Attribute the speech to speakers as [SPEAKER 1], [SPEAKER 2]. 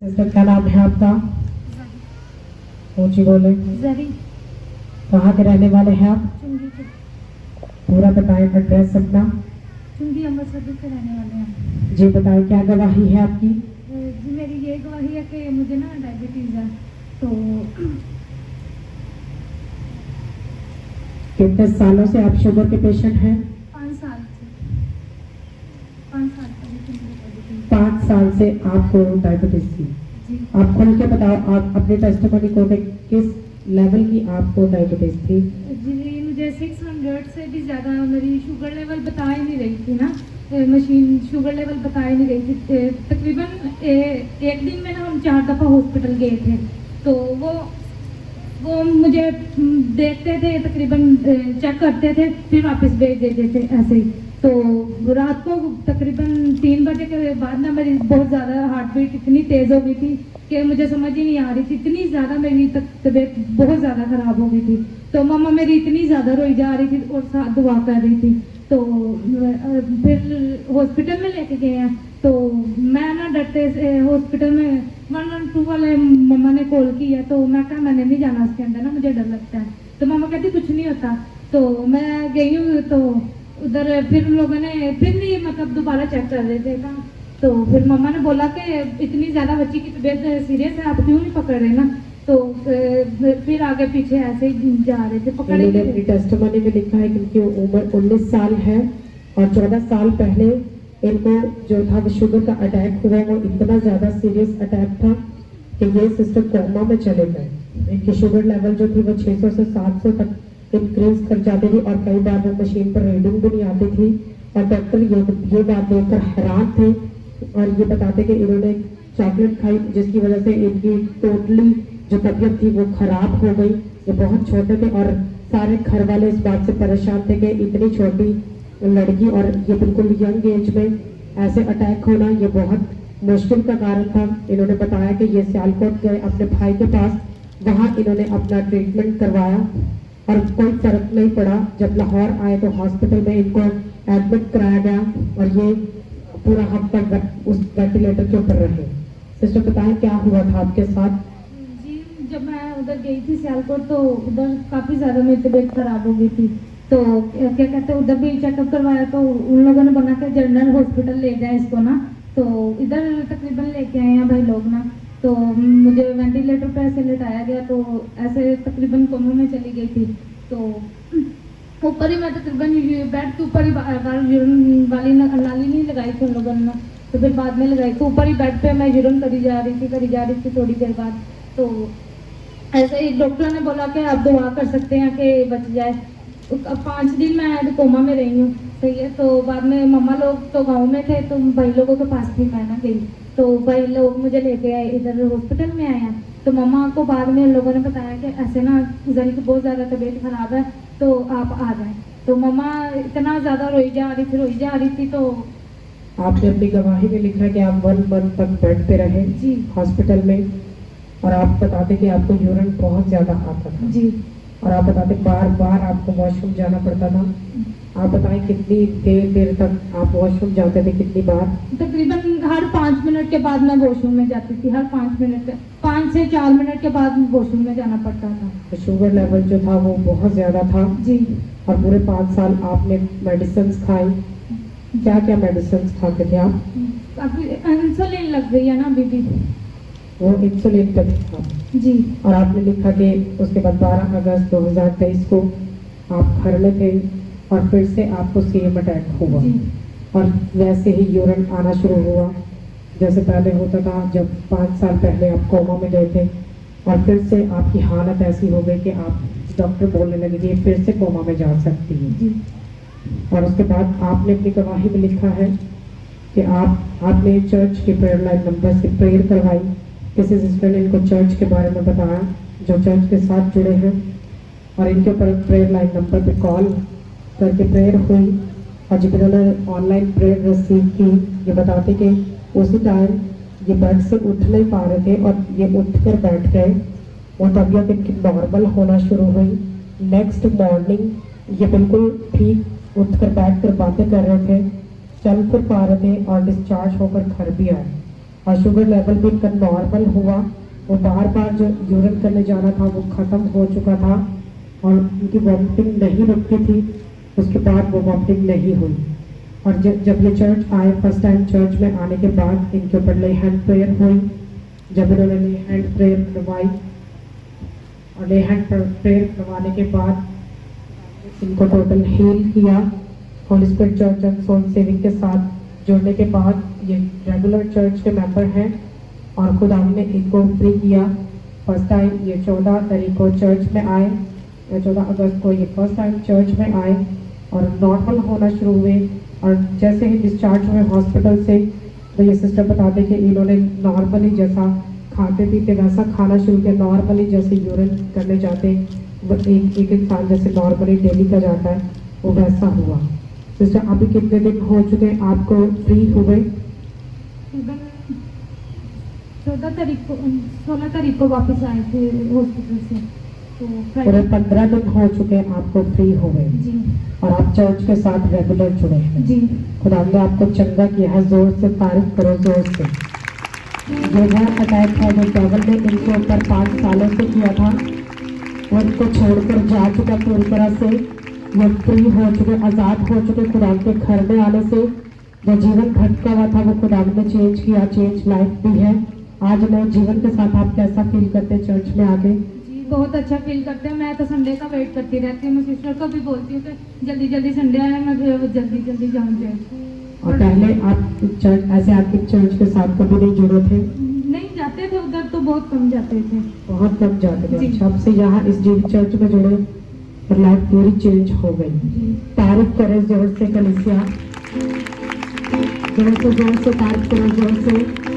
[SPEAKER 1] Sister क्या नाम है आपका? ऊंची बोले।
[SPEAKER 2] जरी
[SPEAKER 1] कहाँ के रहने वाले हैं आप?
[SPEAKER 2] चुंगी के
[SPEAKER 1] पूरा बताएं एड्रेस अपना।
[SPEAKER 2] चुंगी अमृतसर के रहने वाले हैं।
[SPEAKER 1] जी बताएं क्या गवाही है आपकी?
[SPEAKER 2] जी मेरी ये गवाही है कि मुझे ना डायबिटीज़ है। तो
[SPEAKER 1] कितने सालों से आप शुगर के पेशेंट हैं?
[SPEAKER 2] 5 साल से 5 साल पहले से मुझे डायबिटीज़
[SPEAKER 1] 5 साल से आपको डायबिटीज थी।
[SPEAKER 2] जी
[SPEAKER 1] आप खुल के बताओ आप अपने टेस्टिमनी को कि किस लेवल की आपको डायबिटीज थी?
[SPEAKER 2] जी मुझे 600 से भी ज़्यादा मेरी शुगर लेवल बता ही नहीं रही थी ना। मशीन शुगर लेवल बता ही नहीं रही थी। तकरीबन एक दिन में ना हम 4 दफ़ा हॉस्पिटल गए थे। तो वो मुझे देखते थे, तकरीबन चेक करते थे, फिर वापस भेज देते थे ऐसे ही। तो रात को तकरीबन 3 बजे के बाद ना मेरी बहुत ज़्यादा हार्ट बीट इतनी तेज़ हो गई थी कि मुझे समझ ही नहीं आ रही थी। इतनी ज़्यादा मेरी तबीयत बहुत ज़्यादा ख़राब हो गई थी। तो मम्मा मेरी इतनी ज़्यादा रोई जा रही थी और साथ दुआ कर रही थी। तो फिर हॉस्पिटल में लेके गए हैं। तो मैं ना डरते से हॉस्पिटल में 112 वाले मम्मा ने कॉल किया। तो मैं कहा मैंने नहीं जाना उसके अंदर ना, मुझे डर लगता है। तो मम्मा कहती कुछ नहीं होता। तो मैं गई हूँ। तो उधर फिर लोगों ने फिर भी मतलब दोबारा चेक कर रहे थे ना। तो फिर मम्मा ने बोला कि इतनी ज़्यादा बच्ची की तबीयत सीरियस है, आप क्यों नहीं पकड़ रहे ना। तो फिर आगे पीछे ऐसे ही जा रहे थे, पकड़े
[SPEAKER 1] इन्होंने
[SPEAKER 2] नहीं
[SPEAKER 1] अपनी
[SPEAKER 2] थे।
[SPEAKER 1] टेस्टिमनी में लिखा है कि इनकी उम्र 19 साल है और 14 साल पहले इनको जो था वो शुगर का अटैक हुआ। वो इतना ज़्यादा सीरियस अटैक था कि ये सिस्टर कोमा में चले गए। इनकी शुगर लेवल जो थी वो 600 से 700 तक इंक्रीज कर जाती थी और कई बार वो मशीन पर रीडिंग भी नहीं आती थी। और डॉक्टर ये बात देखकर हैरान थे और ये बताते कि इन्होंने चॉकलेट खाई जिसकी वजह से इनकी टोटली जो तबीयत थी वो खराब हो गई। ये बहुत छोटे थे और सारे घर वाले इस बात से परेशान थे कि इतनी छोटी लड़की और ये बिल्कुल यंग एज में ऐसे अटैक होना ये बहुत मुश्किल का कारण था। इन्होंने बताया कि ये सियालकोट गए अपने भाई के पास, वहाँ इन्होंने अपना ट्रीटमेंट करवाया और कोई फर्क नहीं पड़ा। जब लाहौर आए तो हॉस्पिटल में इनको एडमिट कराया गया और ये पूरा हफ्ता उस वेंटिलेटर के ऊपर रहे। सिस्टर बताएं क्या हुआ था आपके साथ?
[SPEAKER 2] जी जब मैं उधर गई थी सियालकोट तो उधर काफ़ी ज़्यादा मेरी तबीयत खराब हो गई थी। तो क्या कहते हैं उधर भी चेकअप करवाया तो उन लोगों ने बोला कि जनरल हॉस्पिटल ले जाए इसको ना। तो इधर तकरीबन लेके आए हैं भाई लोग ना। तो मुझे वेंटिलेटर पे ऐसे लेटाया गया। तो ऐसे तकरीबन कोमा में चली गई थी। तो ऊपर ही मैं तकरीबन बेड के ऊपर ही यूरिन वाली नाली नहीं लगाई थी उन लोगों ने। तो फिर बाद में लगाई तो ऊपर ही बेड पे मैं यूरिन करी जा रही थी थोड़ी देर बाद। तो ऐसे ही डॉक्टर ने बोला कि आप दुआ कर सकते हैं कि बच जाए। 5 दिन मैं कोमा में रही हूँ, सही है। तो बाद में मम्मा लोग तो गांव में थे तो भाई लोगों के पास थी, मैं ना गई। तो भाई लोग मुझे लेके आए, इधर हॉस्पिटल में आए हैं। तो मम्मा को बाद में लोगों ने बताया कि ऐसे ना जरी की बहुत ज़्यादा तबीयत खराब है तो आप आ जाएं। तो मम्मा इतना ज़्यादा रोई जा रही थी। तो
[SPEAKER 1] आपने अपनी गवाही में लिखा है कि आप 1 मंथ तक बेड पे रहे
[SPEAKER 2] जी
[SPEAKER 1] हॉस्पिटल में और आप बताते कि आपको यूरिन बहुत ज़्यादा आता था
[SPEAKER 2] जी
[SPEAKER 1] और आप बताते बार बार आपको वॉशरूम जाना पड़ता था। आप बताएं कितनी देर तक आप वॉशरूम जाते थे, कितनी बार?
[SPEAKER 2] तकरीबन हर 5 मिनट के बाद मैं वॉशरूम में जाती थी। हर 5 से 4 मिनट के बाद वॉशरूम में जाना पड़ता था।
[SPEAKER 1] तो शुगर लेवल जो था वो बहुत ज़्यादा था
[SPEAKER 2] जी
[SPEAKER 1] और पूरे 5 साल आपने मेडिसिन खाई। क्या क्या मेडिसिन खाते थे आप?
[SPEAKER 2] काफी इंसुलिन लग गई है ना अभी भी।
[SPEAKER 1] वो इंसुलिन पे था
[SPEAKER 2] जी
[SPEAKER 1] और आपने लिखा कि उसके बाद 12 अगस्त 2023 को आप घर में थे और फिर से आपको सेम अटैक हुआ
[SPEAKER 2] जी
[SPEAKER 1] और वैसे ही यूरिन आना शुरू हुआ जैसे पहले होता था जब 5 साल पहले आप कोमा में गए थे। और फिर से आपकी हालत ऐसी हो गई कि आप डॉक्टर बोलने लगे कि फिर से कोमा में जा सकती है।
[SPEAKER 2] जी
[SPEAKER 1] और उसके बाद आपने अपनी गवाही में लिखा है कि आपने चर्च के प्रेयर लाइन नंबर से प्रेयर करवाई। किसी सिस्टर ने इनको चर्च के बारे में बताया जो चर्च के साथ जुड़े हैं और इनके ऊपर प्रेयर लाइन नंबर पे कॉल करके प्रेयर हुई और जब इन्होंने ऑनलाइन प्रेयर रिसीव की ये बताते कि उसी टाइम ये बेड से उठ नहीं पा रहे थे और ये उठ कर बैठ गए और तबीयत इनकी नॉर्मल होना शुरू हुई। नेक्स्ट मॉर्निंग ये बिल्कुल ठीक उठ कर बैठ कर बातें कर रहे थे, चल फिर पा रहे थे और डिस्चार्ज होकर घर भी आए और शुगर लेवल भी इनका नॉर्मल हुआ। वो बार बार जो यूरिन करने जाना था वो ख़त्म हो चुका था और उनकी वॉमिटिंग नहीं रुकती थी। उसके बाद वो वॉमिटिंग नहीं हुई। और जब ये चर्च आए फर्स्ट टाइम चर्च में आने के बाद इनके ऊपर ले हैंड प्रेयर हुई। जब इन्होंने ले हैंड प्रेयर करवाई और ले हैंड प्रेयर करवाने के बाद इनको टोटल हील किया। Holy Spirit Church and soul saving के साथ जुड़ने के बाद ये रेगुलर चर्च के मेंबर हैं और खुदा ने इनको फ्री किया। फर्स्ट टाइम ये 14 तारीख को चर्च में आए, 14 अगस्त को ये फर्स्ट टाइम चर्च में आए और नॉर्मल होना शुरू हुए। और जैसे ही डिस्चार्ज हुए हॉस्पिटल से तो ये सिस्टर बताते कि इन्होंने नॉर्मली जैसा खाते पीते वैसा खाना शुरू किया। नॉर्मली जैसे यूरिन करने जाते वो एक इंसान जैसे नॉर्मली डेली का जाता है वो वैसा हुआ। सिस्टर अभी कितने दिन हो चुके हैं आपको फ्री हुए?
[SPEAKER 2] 14 तारीख को 16 तारीख को वापस आए थे हॉस्पिटल से, तो
[SPEAKER 1] पूरे 15 दिन हो चुके हैं आपको फ्री हुए
[SPEAKER 2] जी
[SPEAKER 1] और आप चर्च के साथ रेगुलर जुड़े हैं।
[SPEAKER 2] जी।
[SPEAKER 1] खुदा ने आपको चंगा किया है, जोर से तारीफ करो, जोर से। जो है अटैक था जो डेविल ने इनके ऊपर 5 सालों से किया था वो इनको छोड़कर जा चुका पूरी तरह से। ये फ्री हो चुके, आज़ाद हो चुके। खुदा के घर में आने से जो जीवन भटका हुआ था वो खुदा ने चेंज किया, चेंज लाइफ भी है। आज नए जीवन के साथ आप कैसा फील करते हैं चर्च में आके?
[SPEAKER 2] जी बहुत अच्छा फील करते हैं। मैं तो संडे का वेट करती रहती हूँ। मैं सिस्टर को भी बोलती हूँ कि जल्दी जल्दी संडे आए, मैं जल्दी जल्दी जाऊँ चर्च।
[SPEAKER 1] और पहले आप चर्च ऐसे आपके चर्च के साथ कभी नहीं जुड़े थे?
[SPEAKER 2] नहीं जाते थे उधर, तो बहुत कम जाते थे।
[SPEAKER 1] बहुत कम जाते थे।
[SPEAKER 2] जी।
[SPEAKER 1] अच्छा, अब से यहाँ इस चर्च में जुड़े और लाइफ पूरी चेंज हो गई।
[SPEAKER 2] जी
[SPEAKER 1] तारीफ करें जोर से कलीसिया, जोर से तारीफ करें, जोर से।